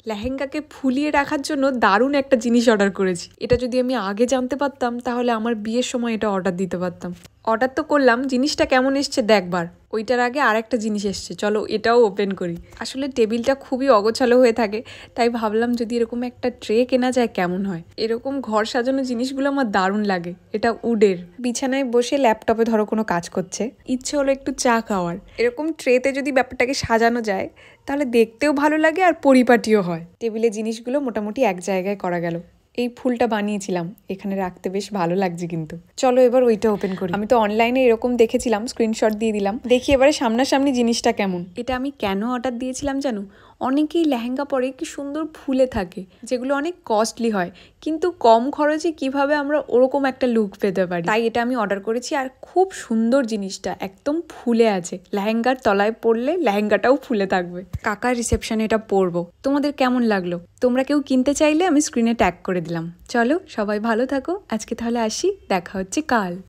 লেহেঙ্গাকে ফুলিয়ে রাখার জন্য দারুণ একটা জিনিস অর্ডার করেছি। এটা যদি আমি আগে জানতে পারতাম তাহলে আমার বিয়ের সময় এটা অর্ডার দিতে পারতাম। অর্ডার তো করলাম, জিনিসটা কেমন এসছে দেখবার। ওইটার আগে আরেকটা জিনিস এসছে, চলো এটাও ওপেন করি। আসলে টেবিলটা খুবই অগোছালো হয়ে থাকে, তাই ভাবলাম যদি এরকম একটা ট্রে কেনা যায় কেমন হয়। এরকম ঘর সাজানো জিনিসগুলো আমার দারুণ লাগে। এটা উডের। বিছানায় বসে ল্যাপটপে ধরো কোনো কাজ করছে, ইচ্ছে হলো একটু চা খাওয়ার, এরকম ট্রেতে যদি ব্যাপারটাকে সাজানো যায় তাহলে দেখতেও ভালো লাগে আর পরিপাটিও হয়। টেবিলে জিনিসগুলো মোটামুটি এক জায়গায় করা গেল। এই ফুলটা বানিয়েছিলাম, এখানে রাখতে বেশ ভালো লাগছে। কিন্তু চলো এবার ওইটা ওপেন করি। আমি তো অনলাইনে এরকম দেখেছিলাম, স্ক্রিনশট দিয়ে দিলাম। দেখি এবারে সামনাসামনি জিনিসটা কেমন। এটা আমি কেন অর্ডার দিয়েছিলাম জানো? অনেকেই লেহেঙ্গা পরে কি সুন্দর ফুলে থাকে, যেগুলো অনেক কস্টলি হয়, কিন্তু কম খরচে কিভাবে আমরা ওরকম একটা লুক পেতে পারি, তাই এটা আমি অর্ডার করেছি। আর খুব সুন্দর জিনিসটা, একদম ফুলে আছে। লেহেঙ্গার তলায় পরলে লেহেঙ্গাটাও ফুলে থাকবে। কাকার রিসেপশনে এটা পরবো। তোমাদের কেমন লাগলো? তোমরা কেউ কিনতে চাইলে আমি স্ক্রিনে ট্যাগ করে দিলাম। চলো সবাই ভালো থাকো, আজকে তাহলে আসি, দেখা হচ্ছে কাল।